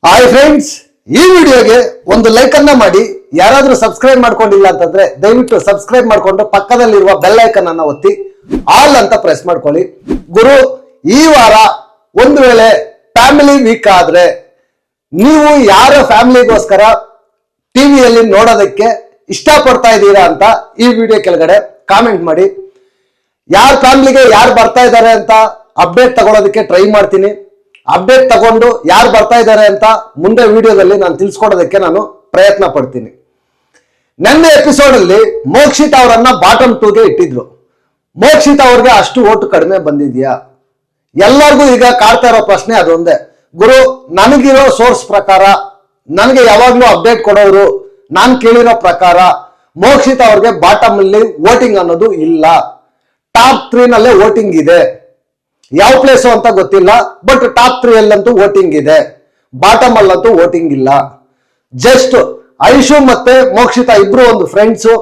Hi friends, ಈ ವಿಡಿಯೋಗೆ ಒಂದು ಲೈಕ್ ಅನ್ನ ಮಾಡಿ. ಯಾರಾದ್ರೂ ಸಬ್ಸ್ಕ್ರೈಬ್ ಮಾಡ್ಕೊಂಡಿಲ್ಲ ಅಂತಂದ್ರೆ ದಯವಿಟ್ಟು ಸಬ್ಸ್ಕ್ರೈಬ್ ಮಾಡ್ಕೊಂಡು ಪಕ್ಕದಲ್ಲಿರುವ ಬೆಲ್ ಐಕನ್ ಅನ್ನ ಒತ್ತಿ ಆಲ್ ಅಂತ ಪ್ರೆಸ್ ಮಾಡ್ಕೊಳ್ಳಿ. ಗುರು, ಈ ವಾರ ಒಂದು ವೇಳೆ ಫ್ಯಾಮಿಲಿ ವೀಕ್ ಆದ್ರೆ ನೀವು ಯಾರ ಫ್ಯಾಮಿಲಿಗೋಸ್ಕರ ಟಿವಿಯಲ್ಲಿ ನೋಡೋದಕ್ಕೆ ಇಷ್ಟಪಡ್ತಾ ಇದ್ದೀರಾ ಅಂತ ಈ ವಿಡಿಯೋ ಕೆಳಗಡೆ ಕಾಮೆಂಟ್ ಮಾಡಿ. ಯಾರ ಫ್ಯಾಮಿಲಿಗೆ ಯಾರು ಬರ್ತಾ ಇದ್ದಾರೆ ಅಂತ ಅಪ್ಡೇಟ್ ತಗೊಳ್ಳೋದಕ್ಕೆ ಟ್ರೈ ಮಾಡ್ತೀನಿ. ಅಪ್ಡೇಟ್ ತಗೊಂಡು ಯಾರು ಬರ್ತಾ ಇದ್ದಾರೆ ಅಂತ ಮುಂದೆ ವಿಡಿಯೋದಲ್ಲಿ ನಾನು ತಿಳಿಸ್ಕೊಡೋದಕ್ಕೆ ನಾನು ಪ್ರಯತ್ನ ಪಡ್ತೀನಿ. ನನ್ನ ಎಪಿಸೋಡ್ ಅಲ್ಲಿ ಮೋಕ್ಷಿತ್ ಅವರನ್ನ ಬಾಟಮ್ 2ಗೆ ಇಟ್ಟಿದ್ರು. ಮೋಕ್ಷಿತ್ ಅವ್ರಿಗೆ ಅಷ್ಟು ಓಟು ಕಡಿಮೆ ಬಂದಿದ್ಯಾ? ಎಲ್ಲರಿಗೂ ಈಗ ಕಾಡ್ತಾ ಇರೋ ಪ್ರಶ್ನೆ ಅದೊಂದೇ. ಗುರು, ನನಗಿರೋ ಸೋರ್ಸ್ ಪ್ರಕಾರ, ನನಗೆ ಯಾವಾಗ್ಲೂ ಅಪ್ಡೇಟ್ ಕೊಡೋರು, ನಾನು ಕೇಳಿರೋ ಪ್ರಕಾರ ಮೋಕ್ಷಿತ್ ಅವ್ರಿಗೆ ಬಾಟಮ್ ಅಲ್ಲಿ ವೋಟಿಂಗ್ ಅನ್ನೋದು ಇಲ್ಲ. ಟಾಪ್ 3 ನಲ್ಲೇ ವೋಟಿಂಗ್ ಇದೆ. ಯಾವ ಪ್ಲೇಸು ಅಂತ ಗೊತ್ತಿಲ್ಲ, ಬಟ್ ಟಾಪ್ 3 ಅಲ್ಲಂತೂ ವೋಟಿಂಗ್ ಇದೆ. ಬಾಟಮ್ ಅಲ್ಲಂತೂ ವೋಟಿಂಗ್ ಇಲ್ಲ. ಜಸ್ಟ್ ಐಶು ಮತ್ತೆ ಮೋಕ್ಷಿತ ಇಬ್ರು ಒಂದು ಫ್ರೆಂಡ್ಸು.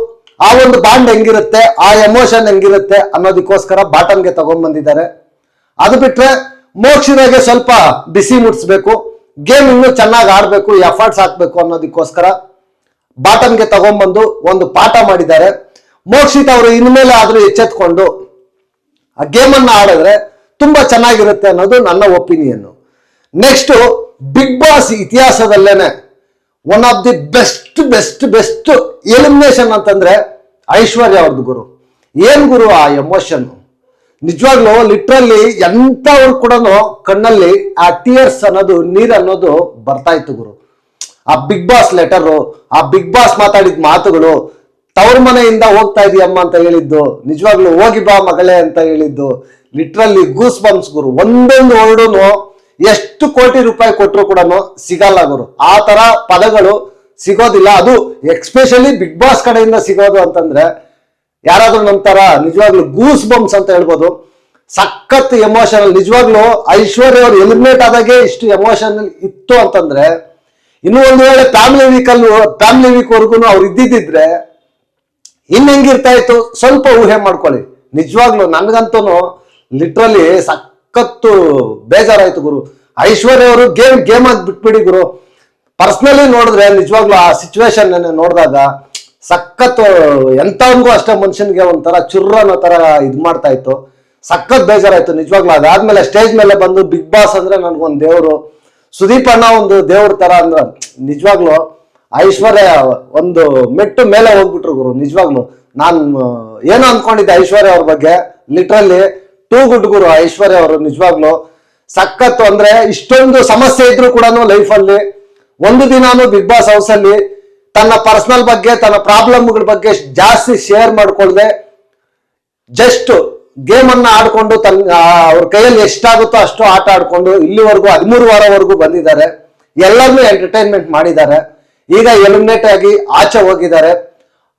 ಆ ಒಂದು ಬಾಂಡ್ ಹೆಂಗಿರುತ್ತೆ, ಆ ಎಮೋಷನ್ ಹೆಂಗಿರುತ್ತೆ ಅನ್ನೋದಕ್ಕೋಸ್ಕರ ಬಾಟಮ್ಗೆ ತಗೊಂಡ್ ಬಂದಿದ್ದಾರೆ. ಅದು ಬಿಟ್ರೆ ಮೋಕ್ಷಿತಾಗೆ ಸ್ವಲ್ಪ ಬಿಸಿ ಮುಟ್ಸ್ಬೇಕು, ಗೇಮ್ ಇನ್ನೂ ಚೆನ್ನಾಗಿ ಆಡ್ಬೇಕು, ಎಫರ್ಟ್ಸ್ ಹಾಕ್ಬೇಕು ಅನ್ನೋದಕ್ಕೋಸ್ಕರ ಬಾಟಮ್ಗೆ ತಗೊಂಡ್ಬಂದು ಒಂದು ಪಾಠ ಮಾಡಿದ್ದಾರೆ. ಮೋಕ್ಷಿತ್ ಅವರು ಇನ್ಮೇಲೆ ಆದ್ರೂ ಎಚ್ಚೆತ್ಕೊಂಡು ಆ ಗೇಮ್ ಅನ್ನ ಆಡಿದ್ರೆ ತುಂಬಾ ಚೆನ್ನಾಗಿರುತ್ತೆ ಅನ್ನೋದು ನನ್ನ ಒಪಿನಿಯನ್. ನೆಕ್ಸ್ಟ್, ಬಿಗ್ ಬಾಸ್ ಇತಿಹಾಸದಲ್ಲೇನೆ one of the best best best elimination ಅಂತಂದ್ರೆ ಐಶ್ವರ್ಯ ಅವ್ರದ್ದು. ಗುರು, ಏನ್ ಗುರು ಆ ಎಮೋಷನ್! ನಿಜವಾಗ್ಲೂ ಲಿಟ್ರಲಿ ಎಂತವ್ರು ಕೂಡ ಕಣ್ಣಲ್ಲಿ ಆ ಟಿಯರ್ಸ್ ಅನ್ನೋದು, ನೀರ್ ಅನ್ನೋದು ಬರ್ತಾ ಇತ್ತು ಗುರು. ಆ ಬಿಗ್ ಬಾಸ್ ಲೆಟರು, ಆ ಬಿಗ್ ಬಾಸ್ ಮಾತಾಡಿದ ಮಾತುಗಳು, ತವ್ರ ಮನೆಯಿಂದ ಹೋಗ್ತಾ ಇದೀಯಮ್ಮ ಅಂತ ಹೇಳಿದ್ದು, ನಿಜವಾಗ್ಲೂ ಹೋಗಿ ಬಾ ಮಗಳೇ ಅಂತ ಹೇಳಿದ್ದು, ಲಿಟ್ರಲಿ ಗೂಸ್ ಬಂಪ್ಸ್ ಗುರು. ಒಂದೊಂದು ವರ್ಡುನು ಎಷ್ಟು ಕೋಟಿ ರೂಪಾಯಿ ಕೊಟ್ಟರು ಕೂಡ ಸಿಗಲ್ಲ ಗುರು. ಆ ತರ ಪದಗಳು ಸಿಗೋದಿಲ್ಲ. ಅದು ಎಕ್ಸ್ಪೆಷಲಿ ಬಿಗ್ ಬಾಸ್ ಕಡೆಯಿಂದ ಸಿಗೋದು ಅಂತಂದ್ರೆ ಯಾರಾದ್ರೂ ನಂತರ ನಿಜವಾಗ್ಲೂ ಗೂಸ್ ಬಂಪ್ಸ್ ಅಂತ ಹೇಳ್ಬೋದು. ಸಖತ್ ಎಮೋಷನಲ್. ನಿಜವಾಗ್ಲೂ ಐಶ್ವರ್ಯ ಅವ್ರು ಎಲಿಮಿನೇಟ್ ಆದಾಗೆ ಇಷ್ಟು ಎಮೋಷನಲ್ ಇತ್ತು ಅಂತಂದ್ರೆ, ಇನ್ನು ಒಂದು ವೇಳೆ ಫ್ಯಾಮಿಲಿ ವೀಕ್ ವರ್ಗು ಅವ್ರು ಇದ್ದಿದ್ರೆ ಇನ್ ಹೆಂಗಿರ್ತಾ ಇತ್ತು ಸ್ವಲ್ಪ ಊಹೆ ಮಾಡ್ಕೊಳ್ಳಿ. ನಿಜವಾಗ್ಲು ನನ್ಗಂತೂ ಲಿಟ್ರಲಿ ಸಖತ್ತು ಬೇಜಾರಾಯ್ತು ಗುರು. ಐಶ್ವರ್ಯ ಅವರು ಗೇಮ್ ಆಗಿ ಬಿಟ್ಬಿಡಿ ಗುರು. ಪರ್ಸನಲಿ ನೋಡಿದ್ರೆ ನಿಜವಾಗ್ಲು ಆ ಸಿಚುವೇಶನ್ ನೋಡಿದಾಗ ಸಖತ್ ಎಂತವನ್ಗೂ ಅಷ್ಟೇ ಮನುಷ್ಯನ್ಗೆ ಒಂಥರ ಚುರ್ರ ಅನ್ನೋ ತರ ಇದ್ ಮಾಡ್ತಾ ಇತ್ತು. ಸಖತ್ ಬೇಜಾರಾಯ್ತು ನಿಜವಾಗ್ಲು. ಅದಾದ್ಮೇಲೆ ಸ್ಟೇಜ್ ಮೇಲೆ ಬಂದು ಬಿಗ್ ಬಾಸ್ ಅಂದ್ರೆ ನನ್ಗೊಂದು ದೇವ್ರು, ಸುದೀಪ್ ಅಣ್ಣ ಒಂದು ದೇವ್ರ ತರ ಅಂದ್ರ ನಿಜವಾಗ್ಲು ಐಶ್ವರ್ಯ ಒಂದು ಮೆಟ್ಟು ಮೇಲೆ ಹೋಗ್ಬಿಟ್ರು ಗುರು. ನಿಜವಾಗ್ಲು ನಾನು ಏನೋ ಅನ್ಕೊಂಡಿದ್ದೆ ಐಶ್ವರ್ಯ ಅವ್ರ ಬಗ್ಗೆ, ಲಿಟ್ರಲಿ ಟೂ ಗುಡ್ ಗುರು ಐಶ್ವರ್ಯ ಅವರು. ನಿಜವಾಗ್ಲು ಸಖತ್ತು. ಅಂದ್ರೆ ಇಷ್ಟೊಂದು ಸಮಸ್ಯೆ ಇದ್ರು ಕೂಡ ಲೈಫ್ ಅಲ್ಲಿ ಒಂದು ದಿನಾನು ಬಿಗ್ ಬಾಸ್ ಹೌಸ್ ಅಲ್ಲಿ ತನ್ನ ಪರ್ಸನಲ್ ಬಗ್ಗೆ, ತನ್ನ ಪ್ರಾಬ್ಲಮ್ಗಳ ಬಗ್ಗೆ ಜಾಸ್ತಿ ಶೇರ್ ಮಾಡ್ಕೊಳ್ದೆ ಜಸ್ಟ್ ಗೇಮ್ ಅನ್ನ ಆಡ್ಕೊಂಡು ಅವ್ರ ಕೈಯಲ್ಲಿ ಎಷ್ಟಾಗುತ್ತೋ ಅಷ್ಟು ಆಟ ಆಡ್ಕೊಂಡು ಇಲ್ಲಿವರೆಗೂ 13 ವಾರವರೆಗೂ ಬಂದಿದ್ದಾರೆ. ಎಲ್ಲರನ್ನೂ ಎಂಟರ್ಟೈನ್ಮೆಂಟ್ ಮಾಡಿದ್ದಾರೆ. ಈಗ ಎಲಿಮಿನೇಟ್ ಆಗಿ ಆಚೆ ಹೋಗಿದ್ದಾರೆ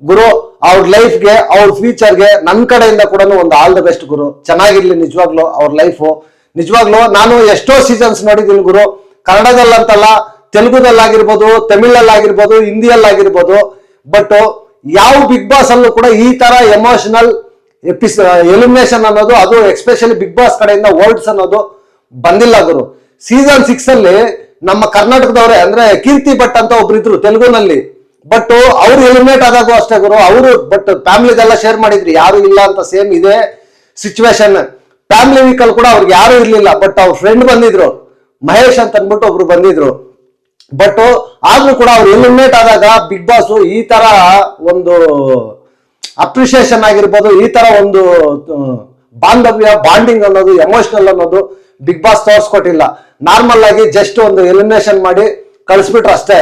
ಗುರು. ಅವ್ರ ಲೈಫ್ಗೆ, ಅವ್ರ ಫ್ಯೂಚರ್ಗೆ ನನ್ನ ಕಡೆಯಿಂದ ಕೂಡ ಒಂದು ಆಲ್ ದ ಬೆಸ್ಟ್ ಗುರು. ಚೆನ್ನಾಗಿರ್ಲಿ ನಿಜವಾಗ್ಲು ಅವ್ರ ಲೈಫು. ನಿಜವಾಗ್ಲು ನಾನು ಎಷ್ಟೋ ಸೀಸನ್ಸ್ ನೋಡಿದ್ದೀನಿ ಗುರು, ಕನ್ನಡದಲ್ಲಂತಲ್ಲ, ತೆಲುಗುದಲ್ಲಾಗಿರ್ಬೋದು, ತಮಿಳಲ್ಲಾಗಿರ್ಬೋದು, ಹಿಂದಿಯಲ್ಲಾಗಿರ್ಬೋದು. ಬಟ್ ಯಾವ ಬಿಗ್ ಬಾಸ್ ಅಲ್ಲೂ ಕೂಡ ಈ ತರ ಎಮೋಷನಲ್ ಎಲಿಮಿನೇಷನ್ ಅನ್ನೋದು, ಅದು ಎಕ್ಸ್ಪೆಷಲಿ ಬಿಗ್ ಬಾಸ್ ಕಡೆಯಿಂದ ವರ್ಡ್ಸ್ ಅನ್ನೋದು ಬಂದಿಲ್ಲ ಗುರು. ಸೀಸನ್ 6 ಅಲ್ಲಿ ನಮ್ಮ ಕರ್ನಾಟಕದವರೇ ಅಂದ್ರೆ ಕೀರ್ತಿ ಭಟ್ ಅಂತ ಒಬ್ರು ಇದ್ರು ತೆಲುಗುನಲ್ಲಿ. ಬಟ್ ಅವ್ರು ಎಲಿಮಿನೇಟ್ ಆದಾಗೂ ಅಷ್ಟೇ ಗುರು. ಅವರು ಬಟ್ ಫ್ಯಾಮಿಲಿದೆಲ್ಲ ಶೇರ್ ಮಾಡಿದ್ರಿ, ಯಾರು ಇಲ್ಲ ಅಂತ. ಸೇಮ್ ಇದೆ ಸಿಚುವೇಶನ್. ಫ್ಯಾಮಿಲಿ ವೀಕಲ್ ಕೂಡ ಅವ್ರಿಗೆ ಯಾರು ಇರ್ಲಿಲ್ಲ, ಬಟ್ ಅವ್ರ ಫ್ರೆಂಡ್ ಬಂದಿದ್ರು, ಮಹೇಶ್ ಅಂತ ಅಂದ್ಬಿಟ್ಟು ಒಬ್ರು ಬಂದಿದ್ರು. ಬಟ್ ಆದ್ರೂ ಕೂಡ ಅವ್ರು ಎಲಿಮಿನೇಟ್ ಆದಾಗ ಬಿಗ್ ಬಾಸ್ ಈ ತರ ಒಂದು ಅಪ್ರಿಸಿಯೇಷನ್ ಆಗಿರ್ಬೋದು, ಈ ತರ ಒಂದು ಬಾಂಧವ್ಯ, ಬಾಂಡಿಂಗ್ ಅನ್ನೋದು, ಎಮೋಷನಲ್ ಅನ್ನೋದು ಬಿಗ್ ಬಾಸ್ ತೋರಿಸ್ಕೊಟ್ಟಿಲ್ಲ. ನಾರ್ಮಲ್ ಆಗಿ ಜಸ್ಟ್ ಒಂದು ಎಲಿಮಿನೇಷನ್ ಮಾಡಿ ಕಳಿಸ್ಬಿಟ್ರು ಅಷ್ಟೇ.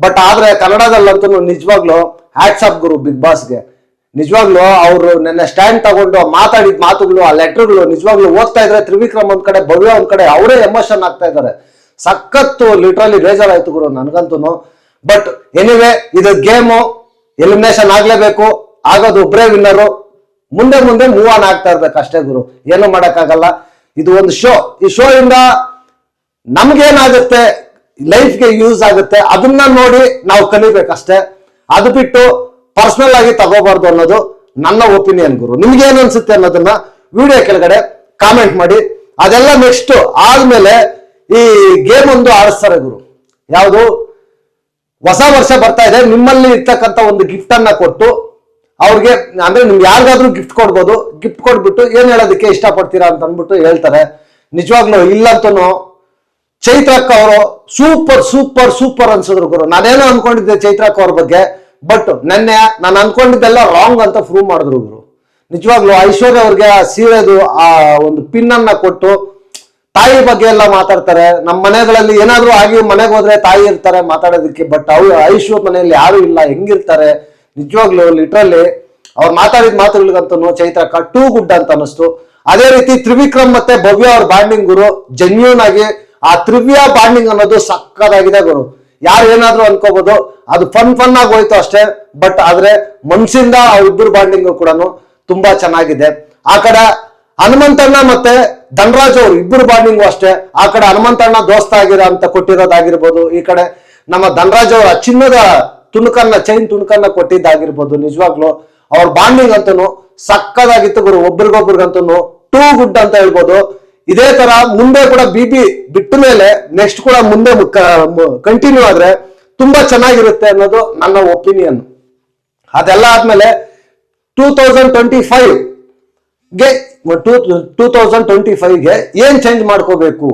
ಬಟ್ ಆದ್ರೆ ಕನ್ನಡದಲ್ಲಂತೂ ನಿಜವಾಗ್ಲು ಹ್ಯಾಟ್ಸ್ ಆಫ್ ಗುರು ಬಿಗ್ ಬಾಸ್ಗೆ. ನಿಜವಾಗ್ಲು ಅವರು ನೆನ್ನೆ ಸ್ಟ್ಯಾಂಡ್ ತಗೊಂಡು ಮಾತಾಡಿದ ಮಾತುಗಳು, ಆ ಲೆಟರ್ಗಳು ನಿಜವಾಗ್ಲು ಓದ್ತಾ ಇದ್ರೆ ತ್ರಿವಿಕ್ರಮ್ ಒಂದ್ ಕಡೆ, ಭವ್ಯ ಒಂದ್ ಕಡೆ, ಅವರೇ ಎಮೋಷನ್ ಆಗ್ತಾ ಇದ್ದಾರೆ. ಸಖತ್ತು ಲಿಟ್ರಲಿ ಬೇಜಾರಾಯ್ತು ಗುರು ನನ್ಗಂತೂ. ಬಟ್ ಎನಿವೇ, ಇದು ಗೇಮು, ಎಲಿಮಿನೇಷನ್ ಆಗ್ಲೇಬೇಕು, ಆಗೋದು ಒಬ್ಬರೇ ವಿನ್ನರು. ಮುಂದೆ ಮುಂದೆ ಮೂವ್ ಆನ್ ಆಗ್ತಾ ಇರ್ಬೇಕು ಅಷ್ಟೇ ಗುರು, ಏನು ಮಾಡಕ್ಕಾಗಲ್ಲ. ಇದು ಒಂದು ಶೋ. ಈ ಶೋ ಇಂದ ನಮ್ಗೇನಾಗುತ್ತೆ, ಲೈಫ್ಗೆ ಯೂಸ್ ಆಗುತ್ತೆ, ಅದನ್ನ ನೋಡಿ ನಾವು ಕಲಿಬೇಕಷ್ಟೇ. ಅದು ಬಿಟ್ಟು ಪರ್ಸನಲ್ ಆಗಿ ತಗೋಬಾರ್ದು ಅನ್ನೋದು ನನ್ನ ಒಪಿನಿಯನ್ ಗುರು. ನಿಮ್ಗೇನು ಅನ್ಸುತ್ತೆ ಅನ್ನೋದನ್ನ ವಿಡಿಯೋ ಕೆಳಗಡೆ ಕಾಮೆಂಟ್ ಮಾಡಿ. ಅದೆಲ್ಲ ನೆಕ್ಸ್ಟ್ ಆದ್ಮೇಲೆ ಈ ಗೇಮ್ ಒಂದು ಆಡಿಸ್ತಾರೆ ಗುರು. ಯಾವುದು ಹೊಸ ವರ್ಷ ಬರ್ತಾ ಇದೆ, ನಿಮ್ಮಲ್ಲಿ ಇರ್ತಕ್ಕಂಥ ಒಂದು ಗಿಫ್ಟ್ ಅನ್ನ ಕೊಟ್ಟು ಅವ್ರಿಗೆ, ಅಂದ್ರೆ ನಿಮ್ಗೆ ಯಾರಿಗಾದ್ರೂ ಗಿಫ್ಟ್ ಕೊಡ್ಬೋದು, ಗಿಫ್ಟ್ ಕೊಟ್ಬಿಟ್ಟು ಏನ್ ಹೇಳೋದಕ್ಕೆ ಇಷ್ಟಪಡ್ತೀರಾ ಅಂತ ಅಂದ್ಬಿಟ್ಟು ಹೇಳ್ತಾರೆ. ನಿಜವಾಗ್ಲೂ ಇಲ್ಲಂತೂ ಚೈತ್ರಕ್ಕ ಅವರು ಸೂಪರ್ ಸೂಪರ್ ಸೂಪರ್ ಅನ್ಸಿದ್ರು ಗುರು. ನಾನೇನೋ ಅನ್ಕೊಂಡಿದ್ದೆ ಚೈತ್ರಕ್ಕ ಅವ್ರ ಬಗ್ಗೆ, ಬಟ್ ನೆನ್ನೆ ನಾನು ಅನ್ಕೊಂಡಿದ್ದೆಲ್ಲ ರಾಂಗ್ ಅಂತ ಪ್ರೂವ್ ಮಾಡಿದ್ರು ಗುರು. ನಿಜವಾಗ್ಲೂ ಐಶ್ವರ್ಯ ಅವ್ರಿಗೆ ಆ ಸೀರೆದು ಆ ಒಂದು ಪಿನ್ ಅನ್ನ ಕೊಟ್ಟು ತಾಯಿ ಬಗ್ಗೆ ಎಲ್ಲ ಮಾತಾಡ್ತಾರೆ. ನಮ್ಮ ಮನೆಗಳಲ್ಲಿ ಏನಾದ್ರೂ ಆಗಿ ಮನೆಗೆ ಹೋದ್ರೆ ತಾಯಿ ಇರ್ತಾರೆ ಮಾತಾಡೋದಕ್ಕೆ, ಬಟ್ ಐಶ್ವರ್ಯ ಮನೆಯಲ್ಲಿ ಯಾರು ಇಲ್ಲ, ಹೆಂಗಿರ್ತಾರೆ ನಿಜವಾಗ್ಲೂ ಲಿಟ್ರಲಿ ಅವ್ರು ಮಾತಾಡಿದ ಮಾತುಗಳಿಗಂತೂ ಚೈತ್ರಕ್ಕ ಟೂ ಗುಡ್ ಅಂತ ಅನಿಸ್ತು. ಅದೇ ರೀತಿ ತ್ರಿವಿಕ್ರಮ್ ಮತ್ತೆ ಭವ್ಯ ಅವ್ರ ಬಾಂಡಿಂಗ್ ಗುರು ಜೆನ್ಯೂನ್ ಆಗಿ ಆ ತ್ರಿವ್ಯ ಬಾಂಡಿಂಗ್ ಅನ್ನೋದು ಸಕ್ಕದಾಗಿದೆ ಗುರು. ಯಾರು ಏನಾದ್ರು ಅನ್ಕೋಬಹುದು, ಅದು ಫನ್ ಆಗಿ ಹೋಯ್ತು ಅಷ್ಟೇ, ಬಟ್ ಆದ್ರೆ ಮನ್ಸಿಂದ ಅವ್ರಿಬ್ಬರು ಬಾಂಡಿಂಗ್ ಕೂಡ ತುಂಬಾ ಚೆನ್ನಾಗಿದೆ. ಆ ಕಡೆ ಹನುಮಂತಣ್ಣ ಮತ್ತೆ ಧನರಾಜ್ ಅವರು ಇಬ್ಬರು ಬಾಂಡಿಂಗು ಅಷ್ಟೇ. ಆ ಕಡೆ ಹನುಮಂತಣ್ಣ ದೋಸ್ತ ಆಗಿರೋ ಅಂತ ಕೊಟ್ಟಿರೋದಾಗಿರ್ಬೋದು, ಈ ಕಡೆ ನಮ್ಮ ಧನರಾಜ್ ಅವರ ಚಿನ್ನದ ಚೈನ್ ತುಣುಕನ್ನ ಕೊಟ್ಟಿದ್ದಾಗಿರ್ಬೋದು. ನಿಜವಾಗ್ಲು ಅವ್ರ ಬಾಂಡಿಂಗ್ ಅಂತೂ ಸಕ್ಕದಾಗಿತ್ತು ಗುರು. ಒಬ್ರಿಗೊಬ್ರಿಗಂತೂ ಟೂ ಗುಡ್ ಅಂತ ಹೇಳ್ಬೋದು. ಇದೇ ತರ ಮುಂದೆ ಕೂಡ ಬಿಬಿ ಬಿಟ್ಟ ಮೇಲೆ ನೆಕ್ಸ್ಟ್ ಕೂಡ ಮುಂದೆ ಕಂಟಿನ್ಯೂ ಆದ್ರೆ ತುಂಬಾ ಚೆನ್ನಾಗಿರುತ್ತೆ ಅನ್ನೋದು ನನ್ನ ಒಪಿನಿಯನ್. ಅದೆಲ್ಲ ಆದ್ಮೇಲೆ 2025ಗೆ 2025ಗೆ ಏನ್ ಚೇಂಜ್ ಮಾಡ್ಕೋಬೇಕು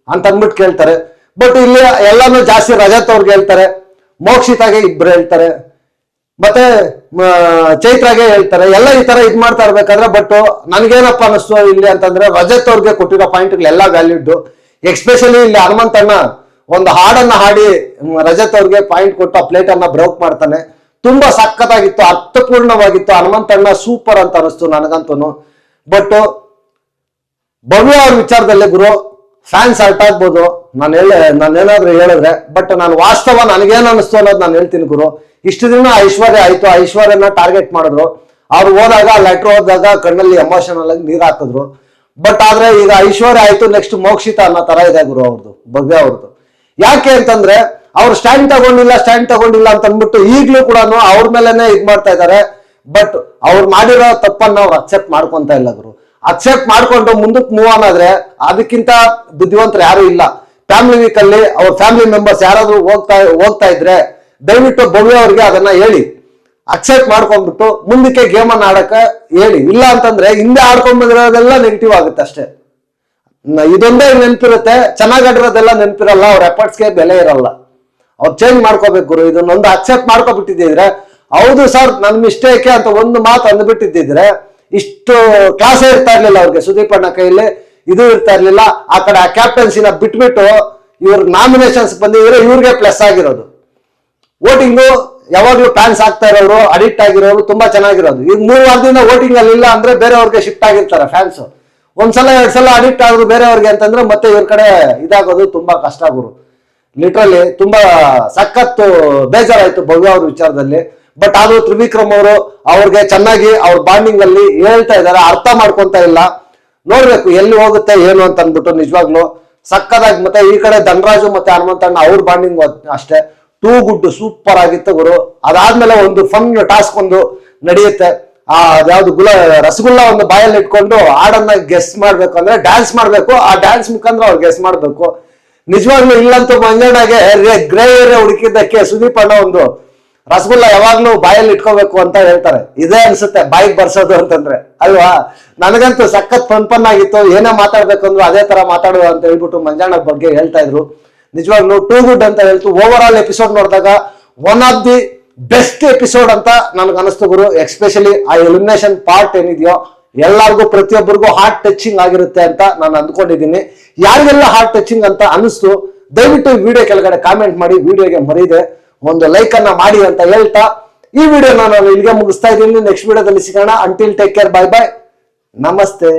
ಅಂತ ಅಂದ್ಬಿಟ್ಟು ಕೇಳ್ತಾರೆ. ಬಟ್ ಇಲ್ಲಿ ಎಲ್ಲಾನು ಜಾಸ್ತಿ ರಜತ್ ಅವ್ರಿಗೆ ಹೇಳ್ತಾರೆ, ಮೋಕ್ಷಿತಾಗೆ ಇಬ್ರು ಹೇಳ್ತಾರೆ, ಮತ್ತೆ ಚೈತ್ರಾಗೆ ಹೇಳ್ತಾರೆ. ಎಲ್ಲ ಈ ತರ ಇದ್ ಮಾಡ್ತಾ ಇರ್ಬೇಕಾದ್ರೆ, ಬಟ್ ನನ್ಗೇನಪ್ಪ ಅನಿಸ್ತು ಇಲ್ಲಿ ಅಂತಂದ್ರೆ ರಜತ್ ಅವ್ರಿಗೆ ಕೊಟ್ಟಿರೋ ಪಾಯಿಂಟ್ಗಳೆಲ್ಲ ವ್ಯಾಲಿಡ್. ಎಕ್ಸ್ಪೆಷಲಿ ಇಲ್ಲಿ ಹನುಮಂತಣ್ಣ ಒಂದು ಹಾಡನ್ನ ಹಾಡಿ ರಜತ್ ಅವ್ರಿಗೆ ಪಾಯಿಂಟ್ ಕೊಟ್ಟು ಆ ಪ್ಲೇಟ್ ಅನ್ನ ಬ್ರೋಕ್ ಮಾಡ್ತಾನೆ. ತುಂಬಾ ಸಖತ್ತಾಗಿತ್ತು, ಅರ್ಥಪೂರ್ಣವಾಗಿತ್ತು. ಹನುಮಂತಣ್ಣ ಸೂಪರ್ ಅಂತ ಅನಿಸ್ತು ನನಗಂತೂ. ಬಟ್ ಭವ್ಯ ಅವ್ರ ವಿಚಾರದಲ್ಲಿ ಗುರು ಫ್ಯಾನ್ಸ್ ಅರ್ಟ್ ಆಗ್ಬೋದು, ನಾನೇನಾದ್ರೂ ಹೇಳಿದ್ರೆ, ಬಟ್ ನಾನು ವಾಸ್ತವ ನನಗೇನು ಅನಿಸ್ತು ಅನ್ನೋದು ನಾನು ಹೇಳ್ತೀನಿ ಗುರು. ಇಷ್ಟು ದಿನ ಐಶ್ವರ್ಯ ಆಯ್ತು, ಐಶ್ವರ್ಯನ ಟಾರ್ಗೆಟ್ ಮಾಡಿದ್ರು. ಅವ್ರು ಹೋದಾಗ ಲೆಟರ್ ಓದಿದಾಗ ಕಣ್ಣಲ್ಲಿ ಎಮೋಷನಲ್ ಆಗಿ ನೀರ್ ಹಾಕಿದ್ರು. ಬಟ್ ಆದ್ರೆ ಈಗ ಐಶ್ವರ್ಯ ಆಯ್ತು, ನೆಕ್ಸ್ಟ್ ಮೋಕ್ಷಿತ ಅನ್ನೋ ತರ ಇದೆ ಗುರು ಅವ್ರದ್ದು, ಭವ್ಯ ಅವ್ರದ್ದು. ಯಾಕೆ ಅಂತಂದ್ರೆ ಅವ್ರು ಸ್ಟ್ಯಾಂಡ್ ತಗೊಂಡಿಲ್ಲ ಅಂತ ಅಂದ್ಬಿಟ್ಟು ಈಗ್ಲೂ ಕೂಡ ಅವ್ರ ಮೇಲೆನೆ ಇದ್ ಮಾಡ್ತಾ ಇದ್ದಾರೆ. ಬಟ್ ಅವ್ರು ಮಾಡಿರೋ ತಪ್ಪನ್ನ ಅವ್ರು ಅಕ್ಸೆಪ್ಟ್ ಮಾಡ್ಕೊಂತ ಇಲ್ಲ ಗುರು. ಅಕ್ಸೆಪ್ಟ್ ಮಾಡ್ಕೊಂಡು ಮುಂದಕ್ಕೆ ಮೂವ್ ಆನ್ ಆದ್ರೆ ಅದಕ್ಕಿಂತ ಬುದ್ಧಿವಂತರು ಯಾರು ಇಲ್ಲ. ಫ್ಯಾಮಿಲಿ ವೀಕ್ ಅಲ್ಲಿ ಅವ್ರ ಫ್ಯಾಮಿಲಿ ಮೆಂಬರ್ಸ್ ಯಾರಾದ್ರೂ ಹೋಗ್ತಾ ಇದ್ರೆ ದಯವಿಟ್ಟು ಭವ್ಯ ಅವ್ರಿಗೆ ಅದನ್ನ ಹೇಳಿ, ಅಕ್ಸೆಪ್ಟ್ ಮಾಡ್ಕೊಂಡ್ಬಿಟ್ಟು ಮುಂದಕ್ಕೆ ಗೇಮ್ ಅನ್ನ ಆಡಕ ಹೇಳಿ. ಇಲ್ಲ ಅಂತಂದ್ರೆ ಹಿಂದೆ ಆಡ್ಕೊಂಡ್ ಬಂದಿರೋದೆಲ್ಲ ನೆಗೆಟಿವ್ ಆಗುತ್ತೆ ಅಷ್ಟೇ. ಇದೊಂದೇ ನೆನಪಿರುತ್ತೆ, ಚೆನ್ನಾಗ್ ಆಡಿರೋದೆಲ್ಲ ನೆನಪಿರಲ್ಲ, ಅವ್ರ ಎಫರ್ಟ್ಸ್ಗೆ ಬೆಲೆ ಇರಲ್ಲ. ಅವ್ರು ಚೇಂಜ್ ಮಾಡ್ಕೋಬೇಕು ಗುರು. ಇದನ್ನೊಂದು ಅಕ್ಸೆಪ್ಟ್ ಮಾಡ್ಕೊಬಿಟ್ಟಿದ್ರೆ, ಹೌದು ಸರ್ ನನ್ ಮಿಸ್ಟೇಕೆ ಅಂತ ಒಂದು ಮಾತು ಅಂದ್ಬಿಟ್ಟಿದ್ರೆ ಇಷ್ಟು ಕ್ಲಾಸೇ ಇರ್ತಾ ಇರ್ಲಿಲ್ಲ ಅವ್ರಿಗೆ. ಸುದೀಪ್ ಅಣ್ಣ ಕೈಯಲ್ಲಿ ಇದು ಇರ್ತಾ ಇರ್ಲಿಲ್ಲ. ಆ ಕಡೆ ಆ ಕ್ಯಾಪ್ಟನ್ಸಿನ ಬಿಟ್ಬಿಟ್ಟು ಇವ್ರ ನಾಮಿನೇಷನ್ಸ್ ಬಂದಿದ್ರೆ ಇವ್ರಿಗೆ ಪ್ಲಸ್ ಆಗಿರೋದು. ವೋಟಿಂಗು ಯಾವಾಗ್ಲೂ ಫ್ಯಾನ್ಸ್ ಆಗ್ತಾ ಇರೋರು, ಅಡಿಕ್ಟ್ ಆಗಿರೋರು ತುಂಬಾ ಚೆನ್ನಾಗಿರೋದು. ಈಗ 3 ವಾರದಿಂದ ವೋಟಿಂಗ್ ಅಲ್ಲಿ ಇಲ್ಲ ಅಂದ್ರೆ ಬೇರೆಯವ್ರಿಗೆ ಶಿಫ್ಟ್ ಆಗಿರ್ತಾರೆ ಫ್ಯಾನ್ಸ್. ಒಂದ್ಸಲ 2 ಸಲ ಅಡಿಕ್ಟ್ ಆದ್ರು ಬೇರೆಯವ್ರಿಗೆ ಅಂತಂದ್ರೆ ಮತ್ತೆ ಇವ್ರ ಕಡೆ ಇದಾಗೋದು ತುಂಬಾ ಕಷ್ಟ ಗುರು. ಲಿಟ್ರಲಿ ತುಂಬಾ ಸಖತ್ತು ಬೇಜಾರಾಯ್ತು ಭವ್ಯ ಅವ್ರ ವಿಚಾರದಲ್ಲಿ. ಬಟ್ ಆದ್ರೂ ತ್ರಿವಿಕ್ರಮ್ ಅವರು ಅವ್ರಿಗೆ ಚೆನ್ನಾಗಿ ಅವ್ರ ಬಾಂಡಿಂಗ್ ಅಲ್ಲಿ ಹೇಳ್ತಾ ಇದಾರೆ, ಅರ್ಥ ಮಾಡ್ಕೊಂತ ಇಲ್ಲ. ನೋಡ್ಬೇಕು ಎಲ್ಲಿ ಹೋಗುತ್ತೆ ಏನು ಅಂತ ಅಂದ್ಬಿಟ್ಟು. ನಿಜವಾಗ್ಲು ಸಕ್ಕದಾಗಿ. ಮತ್ತೆ ಈ ಕಡೆ ಧನರಾಜು ಮತ್ತೆ ಹನುಮಂತಣ್ಣ ಅವ್ರ ಬಾಂಡಿಂಗ್ ಅಷ್ಟೇ ಟೂ ಗುಡ್, ಸೂಪರ್ ಆಗಿತ್ತು ಗುರು. ಅದಾದ್ಮೇಲೆ ಒಂದು ಫನ್ ಟಾಸ್ಕ್ ಒಂದು ನಡೆಯುತ್ತೆ. ಯಾವ್ದು ರಸಗುಲ್ಲ ಒಂದು ಬಾಯಲ್ಲಿ ಇಟ್ಕೊಂಡು ಹಾಡನ್ನ ಗೆಸ್ ಮಾಡ್ಬೇಕು, ಅಂದ್ರೆ ಡ್ಯಾನ್ಸ್ ಮಾಡ್ಬೇಕು. ಆ ಡ್ಯಾನ್ಸ್ ಮುಖಾಂತರ ಅವ್ರು ಗೆಸ್ ಮಾಡ್ಬೇಕು. ನಿಜವಾಗ್ಲೂ ಇಲ್ಲಂತೂ ಮಂಜಣ್ಣಗೆ ಗ್ರೇ ಏರಿಯಾ ಹುಡುಕಿದ್ದಕ್ಕೆ ಸುದೀಪ್ ಅಣ್ಣ ಒಂದು ರಸಗುಲ್ಲ ಯಾವಾಗ್ಲೂ ಬಾಯಲ್ಲಿ ಇಟ್ಕೋಬೇಕು ಅಂತ ಹೇಳ್ತಾರೆ. ಇದೇ ಅನ್ಸುತ್ತೆ ಬಾಯಿಗೆ ಬರ್ಸೋದು ಅಂತಂದ್ರೆ ಅಲ್ವಾ. ನನಗಂತೂ ಸಖತ್ ಫನ್ ಆಗಿತ್ತು. ಏನೇ ಮಾತಾಡ್ಬೇಕು ಅಂದ್ರು ಅದೇ ತರ ಮಾತಾಡುವ ಅಂತ ಹೇಳ್ಬಿಟ್ಟು ಮಂಜಣ್ಣ ಬಗ್ಗೆ ಹೇಳ್ತಾ ಇದ್ರು. ನಿಜವಾಗ್ಲೂ ಟೂ ಗುಡ್ ಅಂತ ಹೇಳ್ತು. ಓವರ್ ಆಲ್ ಎಪಿಸೋಡ್ ನೋಡಿದಾಗ one of the best episode ಅಂತ ನನ್ಗೆ ಅನಿಸ್ತು ಗುರು. ಎಕ್ಸ್ಪೆಷಲಿ ಆ ಎಲಿಮಿನೇಷನ್ ಪಾರ್ಟ್ ಏನಿದೆಯೋ ಎಲ್ಲರಿಗೂ ಪ್ರತಿಯೊಬ್ಬರಿಗೂ ಹಾರ್ಟ್ ಟಚಿಂಗ್ ಆಗಿರುತ್ತೆ ಅಂತ ನಾನು ಅಂದ್ಕೊಂಡಿದ್ದೀನಿ. ಯಾರಿಗೆಲ್ಲ ಹಾರ್ಟ್ ಟಚಿಂಗ್ ಅಂತ ಅನಿಸ್ತು ದಯವಿಟ್ಟು ಈ ವಿಡಿಯೋ ಕೆಳಗಡೆ ಕಾಮೆಂಟ್ ಮಾಡಿ, ವಿಡಿಯೋಗೆ ಮರೀದೆ ಒಂದು ಲೈಕ್ ಅನ್ನ ಮಾಡಿ ಅಂತ ಹೇಳ್ತಾ ಈ ವಿಡಿಯೋನ ನಾನು ಇಲ್ಲಿಗೆ ಮುಗಿಸ್ತಾ ಇದ್ದೀನಿ. ನೆಕ್ಸ್ಟ್ ವಿಡಿಯೋದಲ್ಲಿ ಸಿಗೋಣ. Until take care, bye bye, ನಮಸ್ತೆ.